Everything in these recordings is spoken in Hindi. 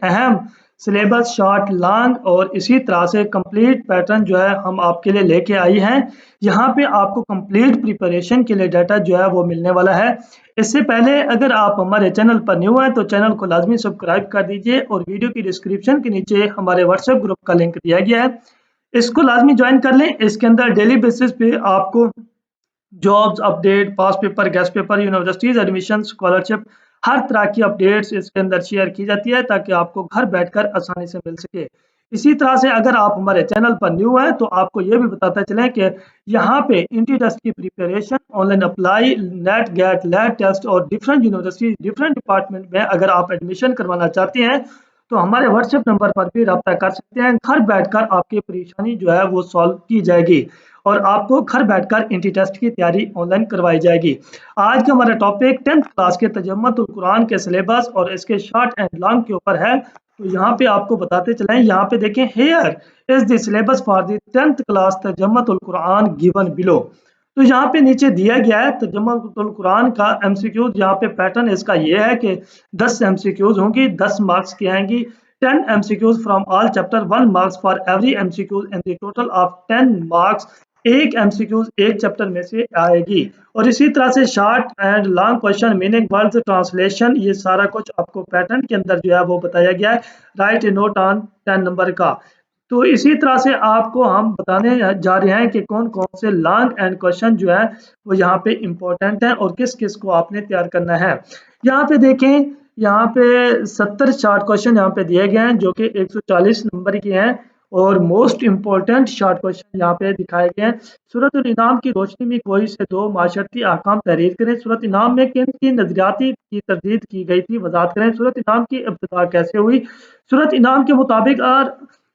अहम सिलेबस शॉर्ट लॉन्ग और इसी तरह से कंप्लीट पैटर्न जो है हम आपके लिए लेके आई हैं। यहाँ पे आपको कंप्लीट प्रिपरेशन के लिए डाटा जो है वो मिलने वाला है। इससे पहले अगर आप हमारे चैनल पर न्यू हैं तो चैनल को लाजमी सब्सक्राइब कर दीजिए और वीडियो की डिस्क्रिप्शन के नीचे हमारे व्हाट्सएप ग्रुप का लिंक दिया गया है, इसको लाजमी ज्वाइन कर लें। इसके अंदर डेली बेसिस पे आपको jobs update, pass paper, guest paper, universities admission, scholarship, हर तरह की अपडेट्स इसके अंदर शेयर की जाती है ताकि आपको घर बैठकर आसानी से मिल सके। इसी तरह से अगर आप हमारे चैनल पर न्यू हैं तो आपको ये भी बताते चलें कि यहाँ पे इंटी टेस्ट की preparation, online apply, NET GATE, lab test और डिफरेंट यूनिवर्सिटी, डिफरेंट डिपार्टमेंट में अगर आप एडमिशन करवाना चाहते हैं तो हमारे व्हाट्सएप नंबर पर भी रब्ता कर सकते हैं। घर बैठकर आपकी परेशानी जो है वो सॉल्व की जाएगी और आपको घर बैठकर इंटी टेस्ट की तैयारी ऑनलाइन करवाई जाएगी। आज का हमारा टॉपिक 10th क्लास के तजम्मुतुल कुरान के सिलेबस और इसके शॉर्ट एंड लॉन्ग के ऊपर है। तो यहाँ पे आपको बताते चलें, यहाँ पे देखें, here is the syllabus for the 10th class Tajammutul Quran given below. तो यहाँ पे नीचे दिया गया है तजम्मुतुल कुरान का एमसीक्यूज। यहाँ पे पैटर्न इसका ये है कि 10 एमसीक्यूज होंगी, 10 मार्क्स की आएंगी। 10 MCQs from all chapter, 1 marks for every MCQ and the total of 10 marks, एक MCQ एक चैप्टर में से आएगी। और इसी तरह से short and long question, meaning, words, translation, ये सारा कुछ आपको पैटर्न के अंदर जो है वो बताया गया है। Right A note on 10 number का। तो इसी तरह से आपको हम बताने जा रहे हैं कि कौन कौन से लॉन्ग एंड क्वेश्चन जो है वो यहाँ पे इम्पोर्टेंट है और किस किस को आपने तैयार करना है। यहाँ पे देखें, यहाँ पे 70 शॉर्ट क्वेश्चन यहाँ पे दिए गए हैं जो कि 140 नंबर के हैं और मोस्ट इम्पोर्टेंट शॉर्ट क्वेश्चन यहाँ पे दिखाए गए हैं। सूरत इनाम की रोशनी में कोई से दो माशरती अहकाम तहरीर करें। सूरत इनाम में किन की नजरियाती की तरदीद की गई थी, वजाहत करें। सूरत इनाम की इब्तिदा कैसे हुई। सूरत इनाम के मुताबिक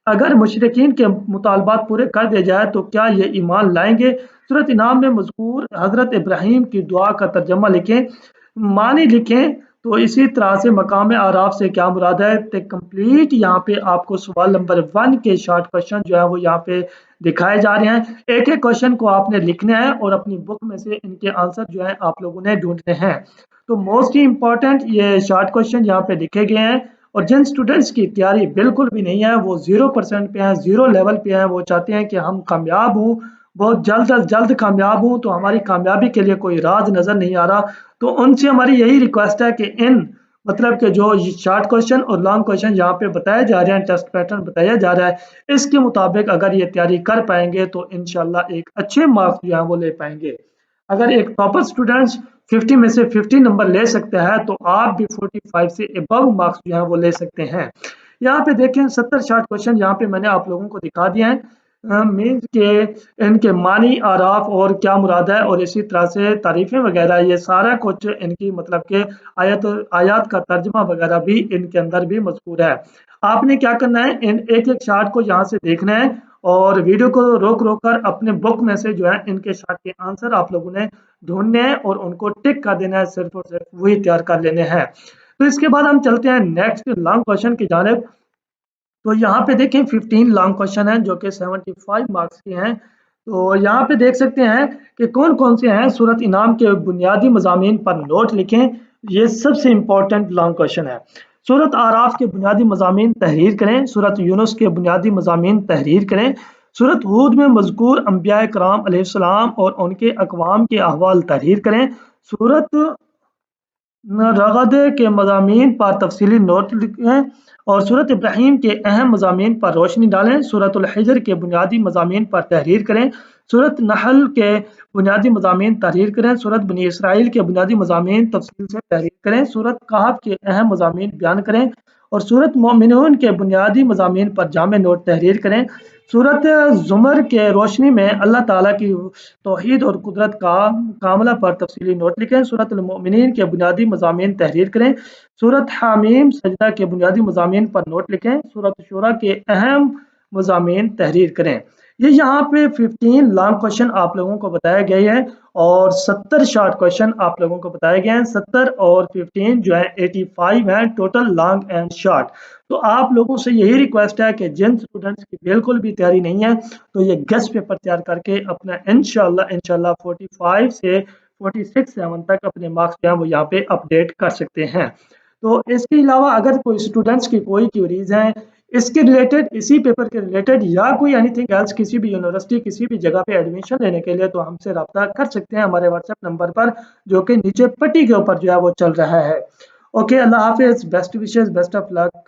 अगर मुशरिकीन के मुतालबात पूरे कर दिए जाए तो क्या ये ईमान लाएंगे। सूरत इनाम में मज़कूर हजरत इब्राहीम की दुआ का तर्जमा लिखें, मानी लिखें। तो इसी तरह से मकाम आराफ से क्या मुराद है। तो कंप्लीट यहाँ पे आपको सवाल नंबर 1 के शॉर्ट क्वेश्चन जो है वो यहाँ पे दिखाए जा रहे हैं। एक एक क्वेश्चन को आपने लिखना है और अपनी बुक में से इनके आंसर जो है आप लोगों ने ढूंढने हैं। तो मोस्ट इंपॉर्टेंट ये शॉर्ट क्वेश्चन यहाँ पे लिखे गए हैं और जिन स्टूडेंट्स की तैयारी बिल्कुल भी नहीं है, वो 0% पे हैं, 0 लेवल पे हैं, वो चाहते हैं कि हम कामयाब हों, बहुत जल्द अज जल्द कामयाब हों, तो हमारी कामयाबी के लिए कोई राज नज़र नहीं आ रहा। तो उनसे हमारी यही रिक्वेस्ट है कि इन मतलब कि जो शॉर्ट क्वेश्चन और लॉन्ग क्वेश्चन यहाँ पे बताए जा रहे हैं, टेस्ट पैटर्न बताया जा रहा है, इसके मुताबिक अगर ये तैयारी कर पाएंगे तो इंशाल्लाह एक अच्छे मार्क्स जो है वो ले पाएंगे। अगर एक टॉपर स्टूडेंट्स 50 में से 50 नंबर ले सकते हैं तो आप भी 45 से अबव मार्क्स जो है वो ले सकते हैं। यहाँ पे देखें 70 शॉर्ट क्वेश्चन यहाँ पे मैंने आप लोगों को दिखा दिया है। मीन्स के इनके मानी, आराफ और क्या मुराद है और इसी तरह से तारीफें वगैरह, ये सारा कुछ इनकी मतलब के आयात का तर्जमा वगैरह भी इनके अंदर भी मज़कूर है। आपने क्या करना है, इन एक एक शार्ट को यहाँ से देखना है और वीडियो को रोक रोक कर अपने बुक में से जो है इनके शार्ट के आंसर आप लोगों ने ढूंढने हैं और उनको टिक कर देना है, सिर्फ और सिर्फ वही तैयार कर लेने हैं। तो इसके बाद हम चलते हैं नेक्स्ट लॉन्ग क्वेश्चन की जानिब। तो यहाँ पे देखें 15 लॉन्ग क्वेश्चन हैं जो कि 75 मार्क्स के हैं। तो यहाँ पे देख सकते हैं कि कौन कौन से हैं। सूरत इनाम के बुनियादी मज़ामीन पर नोट लिखें, ये सबसे इंपॉर्टेंट लॉन्ग क्वेश्चन है। सूरत आराफ के बुनियादी मज़ामीन तहरीर करें। सूरत यूनुस के बुनियादी मज़ामीन तहरीर करें। सूरत हूद में मज़कूर अंबिया कराम अलैहिस्सलाम और उनके अक़वाम के अहवाल तहरीर करें। सूरत रगद के मज़ामीन पर तफसीली नोट लिखें और सूरत इब्राहीम के अहम मज़ामीन पर रोशनी डालें। सूरतुल हिज्र के बुनियादी मज़ामीन पर तहरीर करें। सूरत नहल के बुनियादी मज़ामीन तहरीर करें। सूरत बनी इसराइल के बुनियादी मज़ामीन तफसील से तहरीर करें। सूरत कहफ के अहम मज़ामीन बयान करें और सूरत मोमिनून के बुनियादी मज़ामीन पर जामे नोट तहरीर करें। सूरत ज़ुमर के रोशनी में अल्लाह ताला की तौहीद और कुदरत का कामला पर तफसीली नोट लिखें। सूरत मोमिनीन के बुनियादी मज़ामीन तहरीर करें। सूरत हामीम सजदा के बुनियादी मज़ामीन पर नोट लिखें। सूरत शूरा के अहम मज़ामीन तहरीर करें। ये यहाँ पे 15 लॉन्ग क्वेश्चन आप लोगों को बताया गया है और 70 शॉर्ट क्वेश्चन आप लोगों को बताए गए हैं। 70 और 15 जो है 85 है टोटल लॉन्ग एंड शॉर्ट। तो आप लोगों से यही रिक्वेस्ट है कि जिन स्टूडेंट्स की बिल्कुल भी तैयारी नहीं है तो ये गेस्ट पेपर तैयार करके अपना इंशाल्लाह 45 से 46-7 तक अपने मार्क्स जो है वो यहाँ पे अपडेट कर सकते हैं। तो इसके अलावा अगर कोई स्टूडेंट्स की कोई क्यूरीज हैं इसके रिलेटेड, इसी पेपर के रिलेटेड, या कोई एनीथिंग एल्स किसी भी यूनिवर्सिटी किसी भी जगह पे एडमिशन लेने के लिए, तो हमसे रब्ता कर सकते हैं हमारे व्हाट्सएप नंबर पर जो कि नीचे पट्टी के ऊपर जो है वो चल रहा है। Okay, Allah Hafiz, best wishes, best of luck.